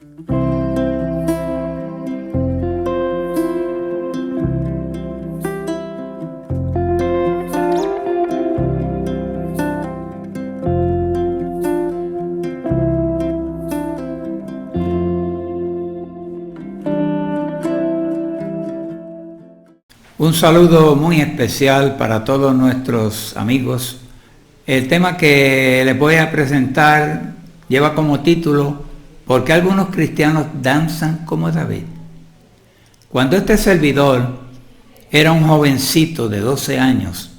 Un saludo muy especial para todos nuestros amigos. El tema que les voy a presentar lleva como título ¿Por qué algunos cristianos danzan como David? Cuando este servidor era un jovencito de 12 años,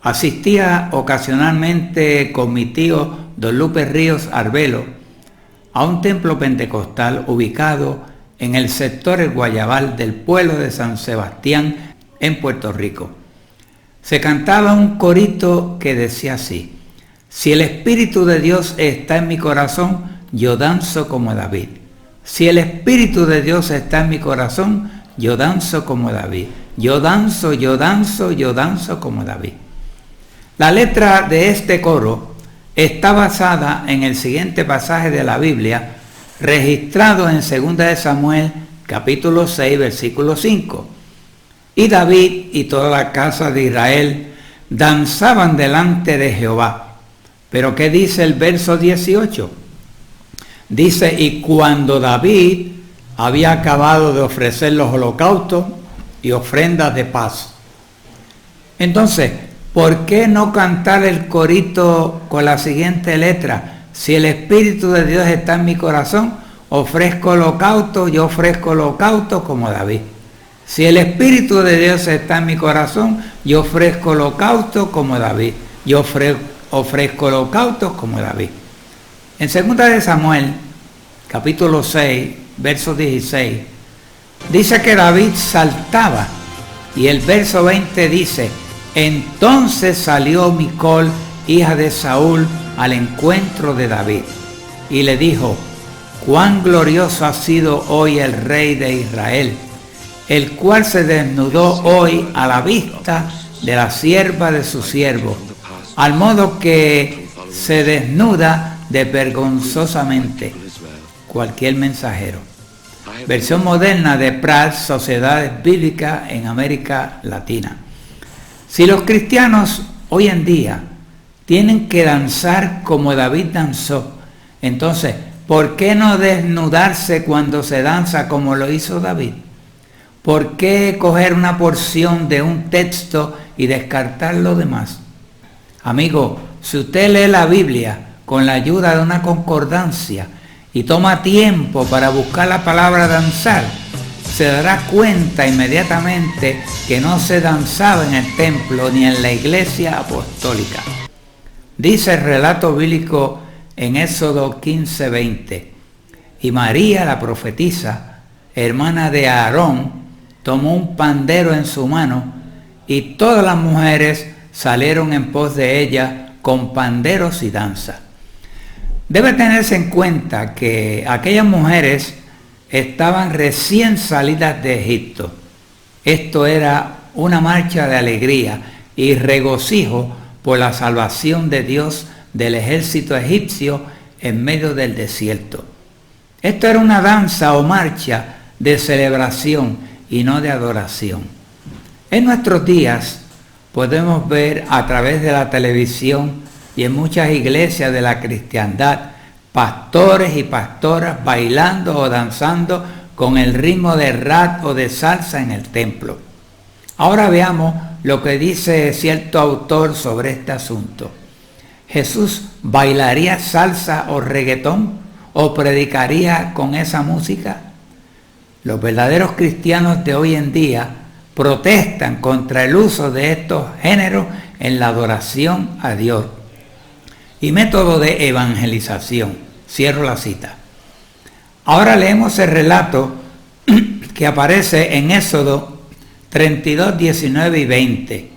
asistía ocasionalmente con mi tío Don Lupe Ríos Arbelo a un templo pentecostal ubicado en el sector El Guayabal del pueblo de San Sebastián en Puerto Rico. Se cantaba un corito que decía así: si el Espíritu de Dios está en mi corazón, yo danzo como David. Si el Espíritu de Dios está en mi corazón, yo danzo como David. Yo danzo, yo danzo, yo danzo como David. La letra de este coro está basada en el siguiente pasaje de la Biblia, registrado en 2 de Samuel, capítulo 6, versículo 5. Y David y toda la casa de Israel danzaban delante de Jehová. Pero ¿qué dice el verso 18? Dice: y cuando David había acabado de ofrecer los holocaustos y ofrendas de paz. Entonces, ¿por qué no cantar el corito con la siguiente letra? Si el Espíritu de Dios está en mi corazón, ofrezco holocausto, yo ofrezco holocausto como David. Si el Espíritu de Dios está en mi corazón, yo ofrezco holocausto como David. Yo ofrezco holocausto como David. En 2 de Samuel, capítulo 6, verso 16, dice que David saltaba. Y el verso 20 dice: entonces salió Micol, hija de Saúl, al encuentro de David, y le dijo: cuán glorioso ha sido hoy el rey de Israel, el cual se desnudó hoy a la vista de la sierva de su siervo, al modo que se desnuda de vergonzosamente cualquier mensajero. Versión moderna de Pratt, Sociedades Bíblicas en América Latina. Si los cristianos hoy en día tienen que danzar como David danzó, entonces, ¿por qué no desnudarse cuando se danza como lo hizo David? ¿Por qué coger una porción de un texto y descartar lo demás? Amigo, si usted lee la Biblia con la ayuda de una concordancia y toma tiempo para buscar la palabra danzar, se dará cuenta inmediatamente que no se danzaba en el templo ni en la iglesia apostólica. Dice el relato bíblico en Éxodo 15:20, y María la profetisa, hermana de Aarón, tomó un pandero en su mano, y todas las mujeres salieron en pos de ella con panderos y danza. Debe tenerse en cuenta que aquellas mujeres estaban recién salidas de Egipto. Esto era una marcha de alegría y regocijo por la salvación de Dios del ejército egipcio en medio del desierto. Esto era una danza o marcha de celebración y no de adoración. En nuestros días podemos ver a través de la televisión y en muchas iglesias de la cristiandad pastores y pastoras bailando o danzando con el ritmo de rap o de salsa en el templo. Ahora veamos lo que dice cierto autor sobre este asunto. ¿Jesús bailaría salsa o reggaetón o predicaría con esa música? Los verdaderos cristianos de hoy en día protestan contra el uso de estos géneros en la adoración a Dios y método de evangelización. Cierro la cita. Ahora leemos el relato que aparece en Éxodo 32, 19 y 20.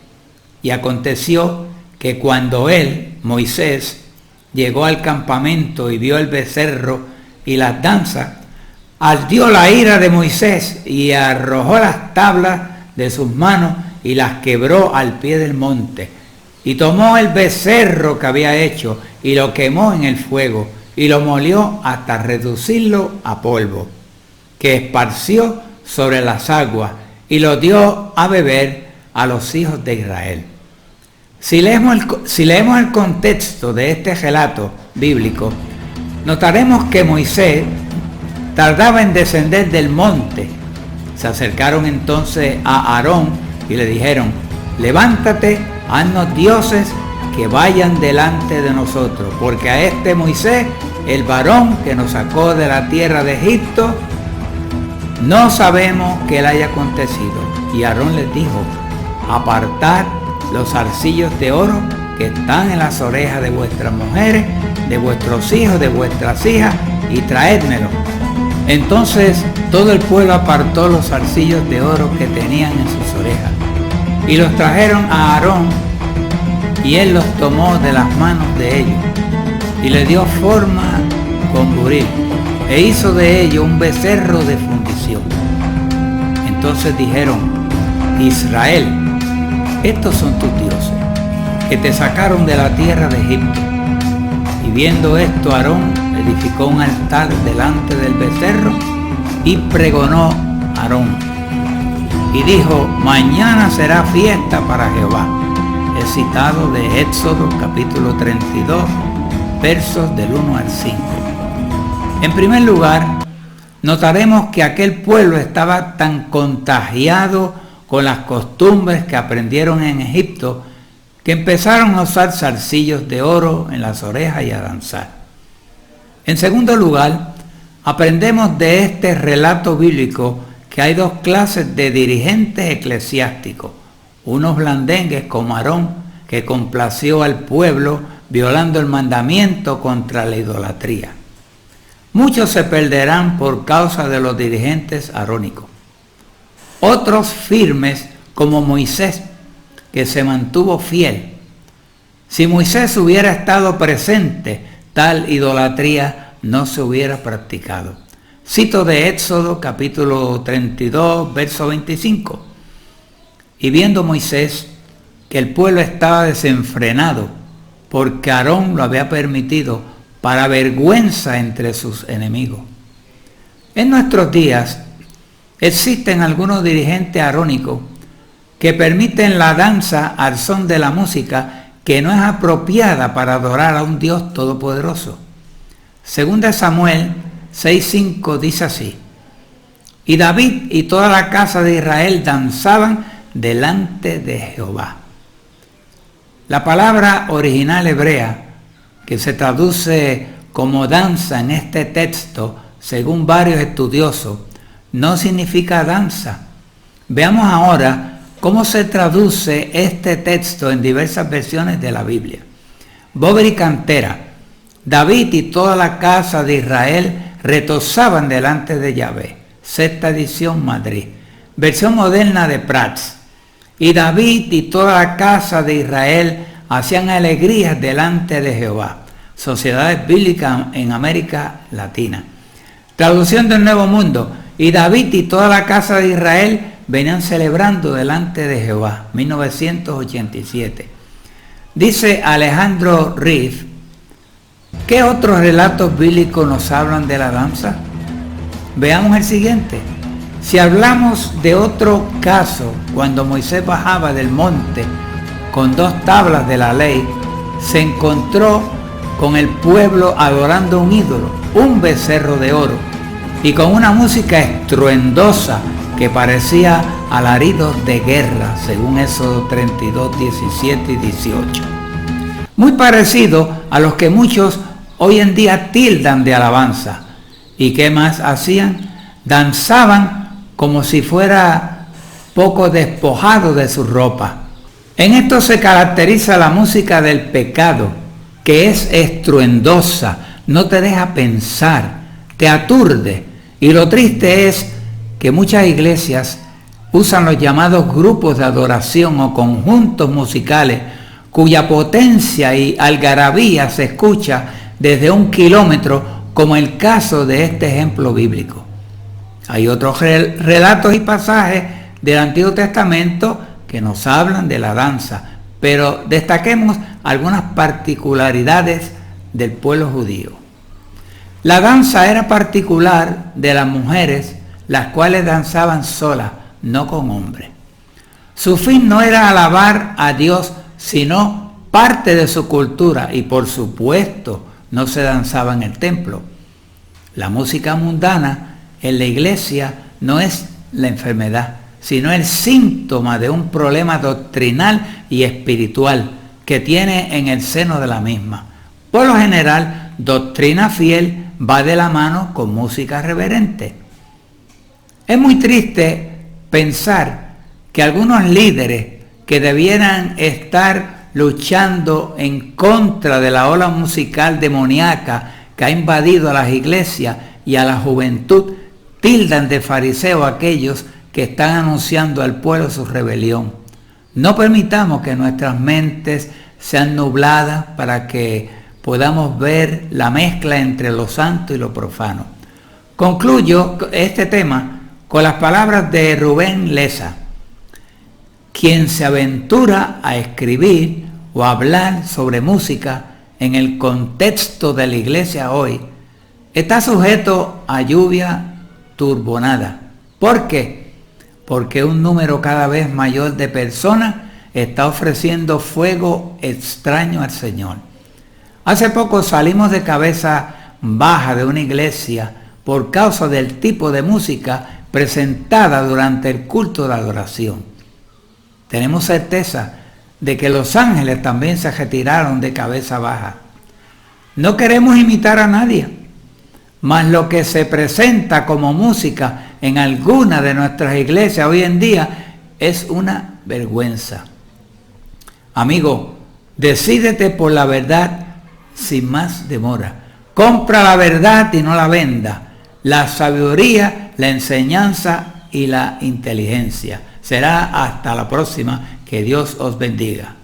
Y aconteció que cuando él, Moisés, llegó al campamento y vio el becerro y las danzas, ardió la ira de Moisés y arrojó las tablas de sus manos y las quebró al pie del monte. Y tomó el becerro que había hecho y lo quemó en el fuego y lo molió hasta reducirlo a polvo, que esparció sobre las aguas y lo dio a beber a los hijos de Israel. Si leemos el contexto de este relato bíblico, notaremos que Moisés tardaba en descender del monte. Se acercaron entonces a Aarón y le dijeron: levántate, haznos dioses que vayan delante de nosotros, porque a este Moisés, el varón que nos sacó de la tierra de Egipto, no sabemos qué le haya acontecido. Y Aarón les dijo: apartad los zarcillos de oro que están en las orejas de vuestras mujeres, de vuestros hijos, de vuestras hijas, y traédmelo. Entonces todo el pueblo apartó los zarcillos de oro que tenían en sus orejas, y los trajeron a Aarón, y él los tomó de las manos de ellos, y le dio forma con buril, e hizo de ellos un becerro de fundición. Entonces dijeron: Israel, estos son tus dioses, que te sacaron de la tierra de Egipto. Y viendo esto, Aarón edificó un altar delante del becerro y pregonó Aarón. Y dijo: mañana será fiesta para Jehová. Es citado de Éxodo capítulo 32, versos del 1 al 5. En primer lugar, notaremos que aquel pueblo estaba tan contagiado con las costumbres que aprendieron en Egipto, que empezaron a usar zarcillos de oro en las orejas y a danzar. En segundo lugar, aprendemos de este relato bíblico que hay dos clases de dirigentes eclesiásticos: unos blandengues como Aarón, que complació al pueblo violando el mandamiento contra la idolatría. Muchos se perderán por causa de los dirigentes arónicos. Otros firmes como Moisés, que se mantuvo fiel. Si Moisés hubiera estado presente, tal idolatría no se hubiera practicado. Cito de Éxodo capítulo 32, verso 25. Y viendo Moisés que el pueblo estaba desenfrenado, porque Aarón lo había permitido, para vergüenza entre sus enemigos. En nuestros días existen algunos dirigentes arónicos que permiten la danza al son de la música que no es apropiada para adorar a un Dios todopoderoso. Segunda Samuel 6:5 dice así: y David y toda la casa de Israel danzaban delante de Jehová. La palabra original hebrea, que se traduce como danza en este texto, según varios estudiosos, no significa danza. Veamos ahora cómo se traduce este texto en diversas versiones de la Biblia. Boveri Cantera: David y toda la casa de Israel retozaban delante de Yahvé. Sexta edición, Madrid. Versión moderna de Prats: y David y toda la casa de Israel hacían alegrías delante de Jehová. Sociedades Bíblicas en América Latina. Traducción del Nuevo Mundo: y David y toda la casa de Israel venían celebrando delante de Jehová. 1987. Dice Alejandro Riff: ¿qué otros relatos bíblicos nos hablan de la danza? Veamos el siguiente. Si hablamos de otro caso, cuando Moisés bajaba del monte con 2 tablas de la ley, se encontró con el pueblo adorando un ídolo, un becerro de oro, y con una música estruendosa que parecía alaridos de guerra, según Éxodo 32, 17 y 18. Muy parecido a los que muchos hoy en día tildan de alabanza. ¿Y qué más hacían? Danzaban como si fuera poco despojado de su ropa. En esto se caracteriza la música del pecado, que es estruendosa, no te deja pensar, te aturde. Y lo triste es que muchas iglesias usan los llamados grupos de adoración o conjuntos musicales cuya potencia y algarabía se escucha desde 1 kilómetro, como el caso de este ejemplo bíblico. Hay otros relatos y pasajes del Antiguo Testamento que nos hablan de la danza, pero destaquemos algunas particularidades del pueblo judío. La danza era particular de las mujeres, las cuales danzaban solas, no con hombres. Su fin no era alabar a Dios, sino parte de su cultura, y por supuesto no se danzaba en el templo. La música mundana en la iglesia no es la enfermedad, sino el síntoma de un problema doctrinal y espiritual que tiene en el seno de la misma. Por lo general, doctrina fiel va de la mano con música reverente. Es muy triste pensar que algunos líderes que debieran estar luchando en contra de la ola musical demoníaca que ha invadido a las iglesias y a la juventud, tildan de fariseo a aquellos que están anunciando al pueblo su rebelión. No permitamos que nuestras mentes sean nubladas para que podamos ver la mezcla entre lo santo y lo profano. Concluyo este tema con las palabras de Rubén Leza: quien se aventura a escribir o a hablar sobre música en el contexto de la iglesia hoy está sujeto a lluvia turbonada. ¿Por qué? Porque un número cada vez mayor de personas está ofreciendo fuego extraño al Señor. Hace poco salimos de cabeza baja de una iglesia por causa del tipo de música presentada durante el culto de adoración. Tenemos certeza de que los ángeles también se retiraron de cabeza baja. No queremos imitar a nadie, mas lo que se presenta como música en alguna de nuestras iglesias hoy en día es una vergüenza. Amigo, decídete por la verdad sin más demora. Compra la verdad y no la venda. La sabiduría, la enseñanza y la inteligencia. Será hasta la próxima. Que Dios os bendiga.